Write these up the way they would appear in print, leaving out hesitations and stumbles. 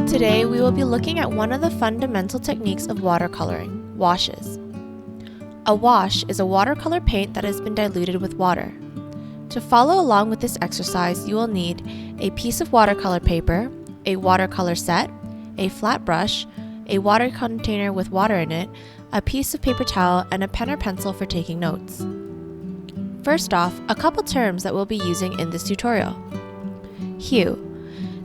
Today we will be looking at one of the fundamental techniques of watercoloring, washes. A wash is a watercolor paint that has been diluted with water. To follow along with this exercise, you will need a piece of watercolor paper, a watercolor set, a flat brush, a water container with water in it, a piece of paper towel, and a pen or pencil for taking notes. First off, a couple terms that we'll be using in this tutorial. Hue.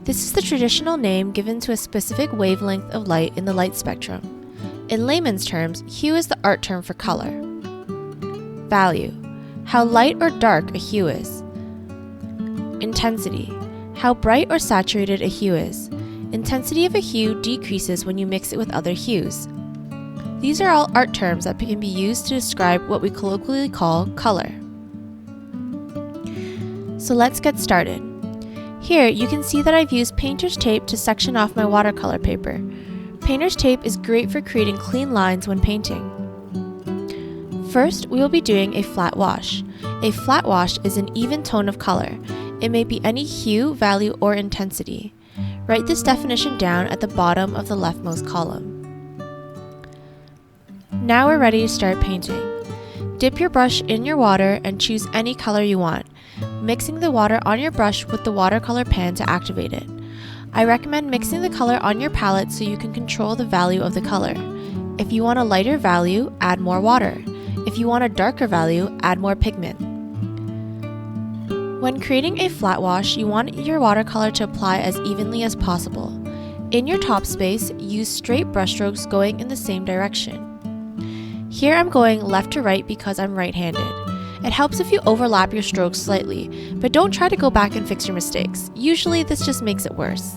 This is the traditional name given to a specific wavelength of light in the light spectrum. In layman's terms, hue is the art term for color. Value. How light or dark a hue is. Intensity. How bright or saturated a hue is. Intensity of a hue decreases when you mix it with other hues. These are all art terms that can be used to describe what we colloquially call color. So let's get started. Here you can see that I've used painter's tape to section off my watercolor paper. Painter's tape is great for creating clean lines when painting. First, we will be doing a flat wash. A flat wash is an even tone of color. It may be any hue, value, or intensity. Write this definition down at the bottom of the leftmost column. Now we're ready to start painting. Dip your brush in your water and choose any color you want, mixing the water on your brush with the watercolor pan to activate it. I recommend mixing the color on your palette so you can control the value of the color. If you want a lighter value, add more water. If you want a darker value, add more pigment. When creating a flat wash, you want your watercolor to apply as evenly as possible. In your top space, use straight brushstrokes going in the same direction. Here I'm going left to right because I'm right-handed. It helps if you overlap your strokes slightly, but don't try to go back and fix your mistakes. Usually this just makes it worse.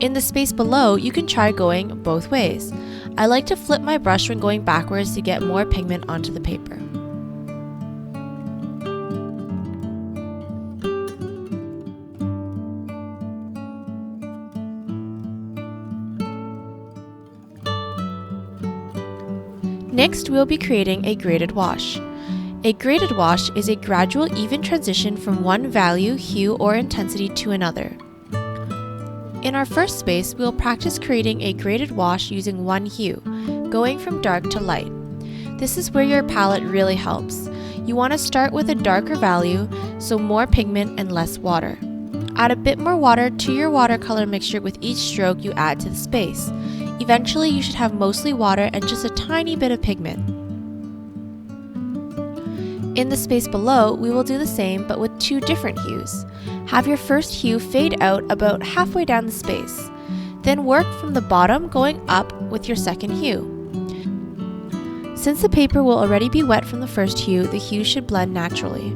In the space below, you can try going both ways. I like to flip my brush when going backwards to get more pigment onto the paper. Next, we'll be creating a graded wash. A graded wash is a gradual, even transition from one value, hue, or intensity to another. In our first space, we will practice creating a graded wash using one hue, going from dark to light. This is where your palette really helps. You want to start with a darker value, so more pigment and less water. Add a bit more water to your watercolor mixture with each stroke you add to the space. Eventually, you should have mostly water and just a tiny bit of pigment. In the space below, we will do the same but with two different hues. Have your first hue fade out about halfway down the space. Then work from the bottom going up with your second hue. Since the paper will already be wet from the first hue, the hues should blend naturally.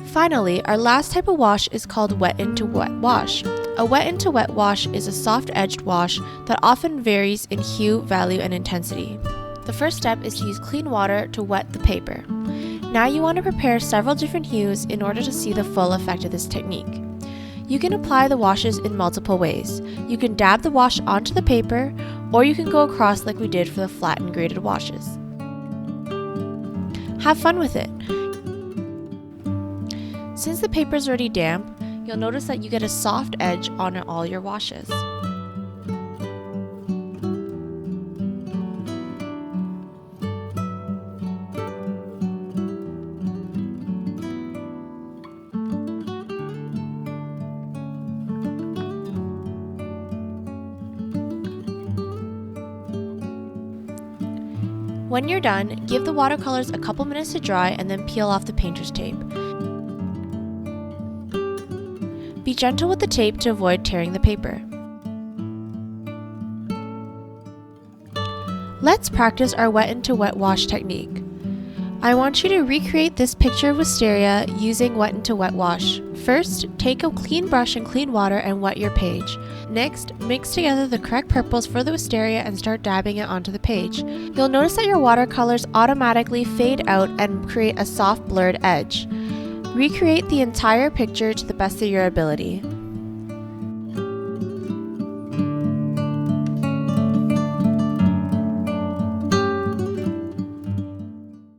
Finally, our last type of wash is called wet into wet wash. A wet into wet wash is a soft-edged wash that often varies in hue, value, and intensity. The first step is to use clean water to wet the paper. Now you want to prepare several different hues in order to see the full effect of this technique. You can apply the washes in multiple ways. You can dab the wash onto the paper, or you can go across like we did for the flat and graded washes. Have fun with it! Since the paper is already damp, you'll notice that you get a soft edge on all your washes. When you're done, give the watercolors a couple minutes to dry and then peel off the painter's tape. Be gentle with the tape to avoid tearing the paper. Let's practice our wet into wet wash technique. I want you to recreate this picture of wisteria using wet into wet wash. First, take a clean brush and clean water and wet your page. Next, mix together the correct purples for the wisteria and start dabbing it onto the page. You'll notice that your watercolors automatically fade out and create a soft blurred edge. Recreate the entire picture to the best of your ability.